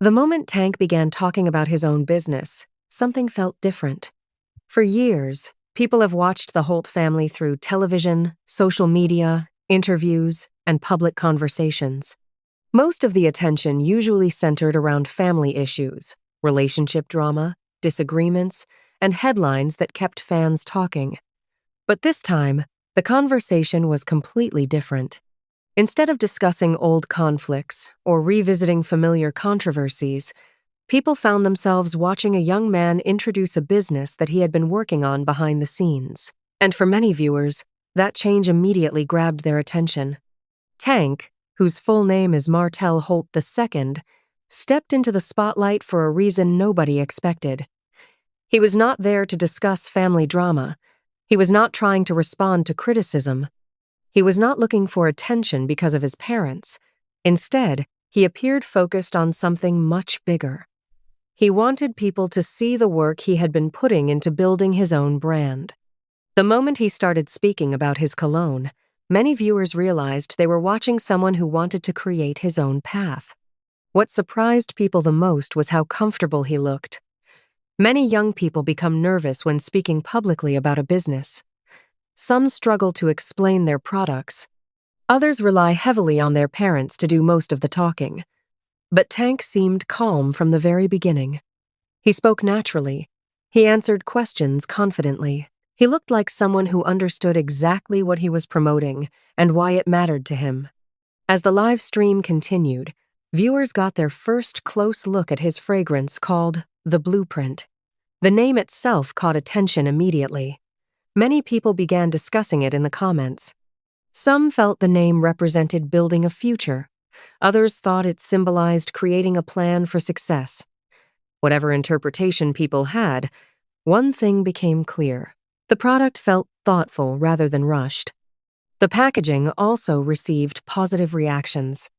The moment Tank began talking about his own business, something felt different. For years, people have watched the Holt family through television, social media, interviews, and public conversations. Most of the attention usually centered around family issues, relationship drama, disagreements, and headlines that kept fans talking. But this time, the conversation was completely different. Instead of discussing old conflicts or revisiting familiar controversies, people found themselves watching a young man introduce a business that he had been working on behind the scenes. And for many viewers, that change immediately grabbed their attention. Tank, whose full name is Martel Holt II, stepped into the spotlight for a reason nobody expected. He was not there to discuss family drama. He was not trying to respond to criticism. He was not looking for attention because of his parents. Instead, he appeared focused on something much bigger. He wanted people to see the work he had been putting into building his own brand. The moment he started speaking about his cologne, many viewers realized they were watching someone who wanted to create his own path. What surprised people the most was how comfortable he looked. Many young people become nervous when speaking publicly about a business. Some struggle to explain their products. Others rely heavily on their parents to do most of the talking. But Tank seemed calm from the very beginning. He spoke naturally. He answered questions confidently. He looked like someone who understood exactly what he was promoting and why it mattered to him. As the live stream continued, viewers got their first close look at his fragrance called The Blueprint. The name itself caught attention immediately. Many people began discussing it in the comments. Some felt the name represented building a future. Others thought it symbolized creating a plan for success. Whatever interpretation people had, one thing became clear. The product felt thoughtful rather than rushed. The packaging also received positive reactions.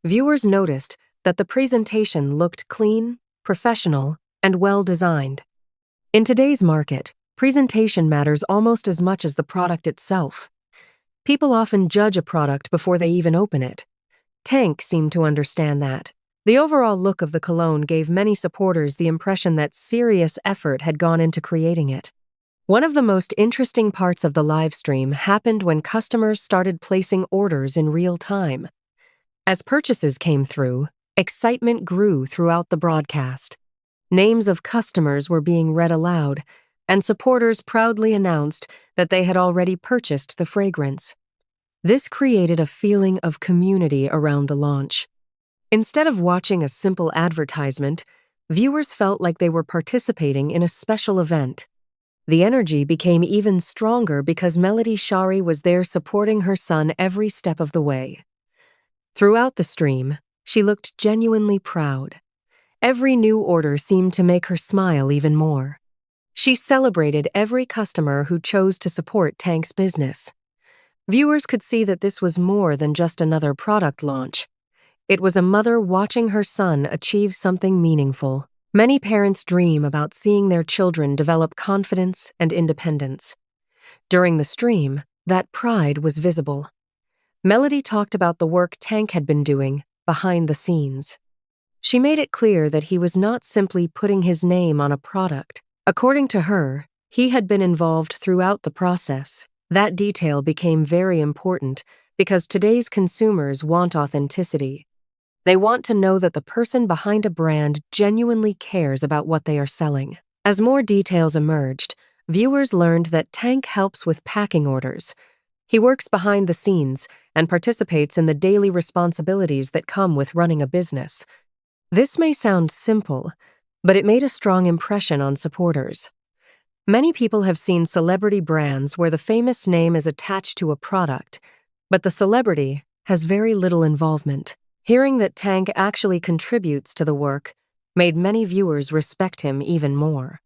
Viewers noticed that the presentation looked clean, professional, and well-designed. In today's market, presentation matters almost as much as the product itself. People often judge a product before they even open it. Tank seemed to understand that. The overall look of the cologne gave many supporters the impression that serious effort had gone into creating it. One of the most interesting parts of the live stream happened when customers started placing orders in real time. As purchases came through, excitement grew throughout the broadcast. Names of customers were being read aloud, and supporters proudly announced that they had already purchased the fragrance. This created a feeling of community around the launch. Instead of watching a simple advertisement, viewers felt like they were participating in a special event. The energy became even stronger because Shari was there supporting her son every step of the way. Throughout the stream, she looked genuinely proud. Every new order seemed to make her smile even more. She celebrated every customer who chose to support Tank's business. Viewers could see that this was more than just another product launch. It was a mother watching her son achieve something meaningful. Many parents dream about seeing their children develop confidence and independence. During the stream, that pride was visible. Melody talked about the work Tank had been doing behind the scenes. She made it clear that he was not simply putting his name on a product. According to her, he had been involved throughout the process. That detail became very important because today's consumers want authenticity. They want to know that the person behind a brand genuinely cares about what they are selling. As more details emerged, viewers learned that Tank helps with packing orders. He works behind the scenes and participates in the daily responsibilities that come with running a business. This may sound simple, but it made a strong impression on supporters. Many people have seen celebrity brands where the famous name is attached to a product, but the celebrity has very little involvement. Hearing that Tank actually contributes to the work made many viewers respect him even more.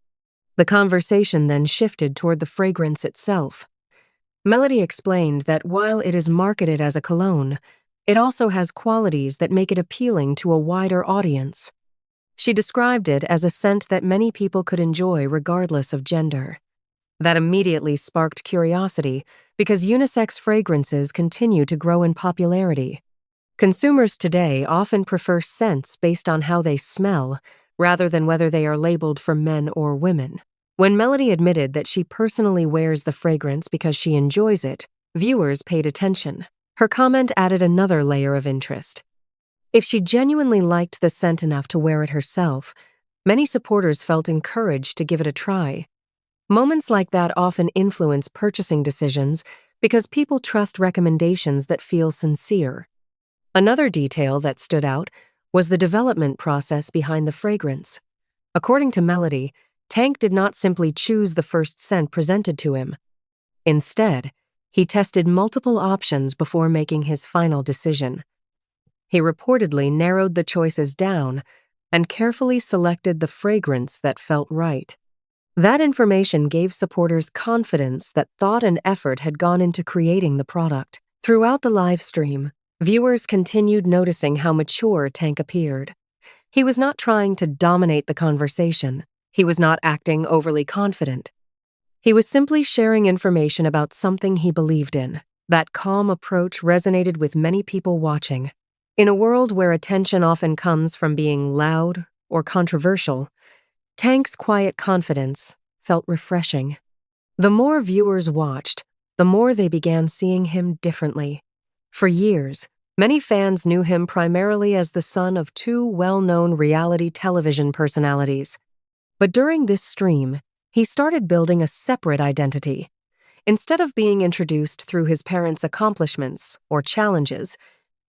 The conversation then shifted toward the fragrance itself. Melody explained that while it is marketed as a cologne, it also has qualities that make it appealing to a wider audience. She described it as a scent that many people could enjoy regardless of gender. That immediately sparked curiosity because unisex fragrances continue to grow in popularity. Consumers today often prefer scents based on how they smell, rather than whether they are labeled for men or women. When Melody admitted that she personally wears the fragrance because she enjoys it, viewers paid attention. Her comment added another layer of interest. If she genuinely liked the scent enough to wear it herself, many supporters felt encouraged to give it a try. Moments like that often influence purchasing decisions because people trust recommendations that feel sincere. Another detail that stood out was the development process behind the fragrance. According to Melody, Tank did not simply choose the first scent presented to him. Instead, he tested multiple options before making his final decision. He reportedly narrowed the choices down and carefully selected the fragrance that felt right. That information gave supporters confidence that thought and effort had gone into creating the product. Throughout the live stream, viewers continued noticing how mature Tank appeared. He was not trying to dominate the conversation. He was not acting overly confident. He was simply sharing information about something he believed in. That calm approach resonated with many people watching. In a world where attention often comes from being loud or controversial, Tank's quiet confidence felt refreshing. The more viewers watched, the more they began seeing him differently. For years, many fans knew him primarily as the son of two well-known reality television personalities. But during this stream, he started building a separate identity. Instead of being introduced through his parents' accomplishments or challenges,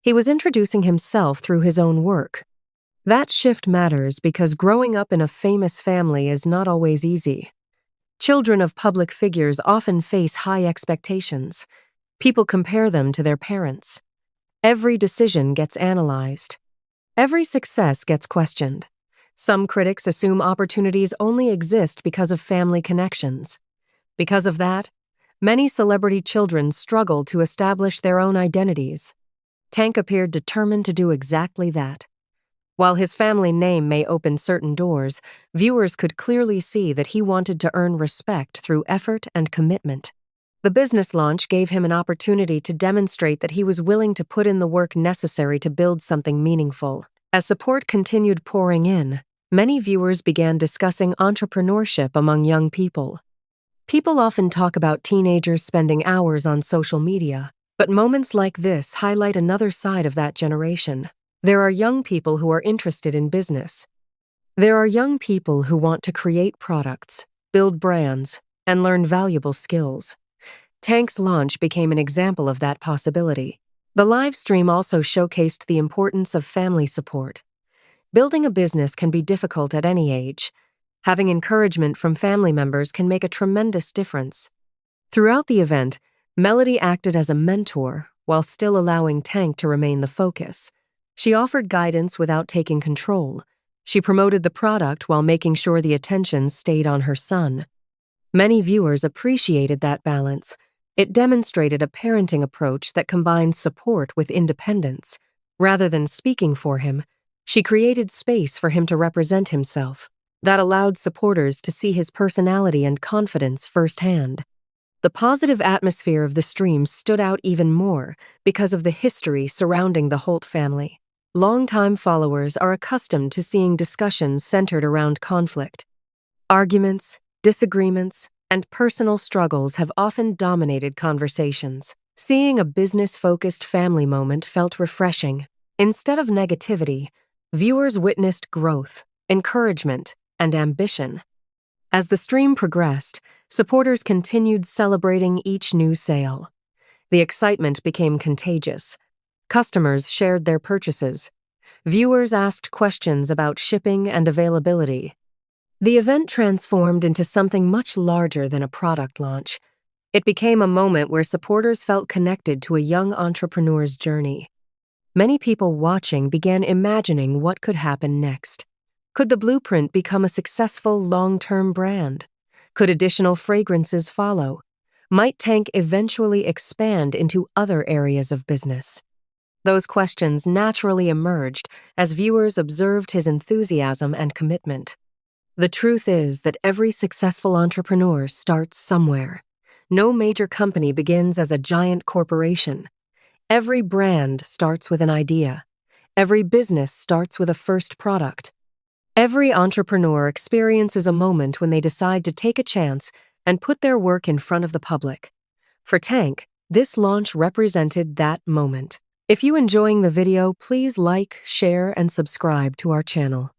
he was introducing himself through his own work. That shift matters because growing up in a famous family is not always easy. Children of public figures often face high expectations. People compare them to their parents. Every decision gets analyzed. Every success gets questioned. Some critics assume opportunities only exist because of family connections. Because of that, many celebrity children struggle to establish their own identities. Tank appeared determined to do exactly that. While his family name may open certain doors, viewers could clearly see that he wanted to earn respect through effort and commitment. The business launch gave him an opportunity to demonstrate that he was willing to put in the work necessary to build something meaningful. As support continued pouring in, many viewers began discussing entrepreneurship among young people. People often talk about teenagers spending hours on social media, but moments like this highlight another side of that generation. There are young people who are interested in business. There are young people who want to create products, build brands, and learn valuable skills. Tank's launch became an example of that possibility. The live stream also showcased the importance of family support. Building a business can be difficult at any age. Having encouragement from family members can make a tremendous difference. Throughout the event, Melody acted as a mentor while still allowing Tank to remain the focus. She offered guidance without taking control. She promoted the product while making sure the attention stayed on her son. Many viewers appreciated that balance. It demonstrated a parenting approach that combines support with independence. Rather than speaking for him, she created space for him to represent himself. That allowed supporters to see his personality and confidence firsthand. The positive atmosphere of the stream stood out even more because of the history surrounding the Holt family. Longtime followers are accustomed to seeing discussions centered around conflict. Arguments, disagreements, and personal struggles have often dominated conversations. Seeing a business-focused family moment felt refreshing. Instead of negativity, viewers witnessed growth, encouragement, and ambition. As the stream progressed, supporters continued celebrating each new sale. The excitement became contagious. Customers shared their purchases. Viewers asked questions about shipping and availability. The event transformed into something much larger than a product launch. It became a moment where supporters felt connected to a young entrepreneur's journey. Many people watching began imagining what could happen next. Could the blueprint become a successful long-term brand? Could additional fragrances follow? Might Tank eventually expand into other areas of business? Those questions naturally emerged as viewers observed his enthusiasm and commitment. The truth is that every successful entrepreneur starts somewhere. No major company begins as a giant corporation. Every brand starts with an idea. Every business starts with a first product. Every entrepreneur experiences a moment when they decide to take a chance and put their work in front of the public. For Tank, this launch represented that moment. If you enjoying the video, please like, share, and subscribe to our channel.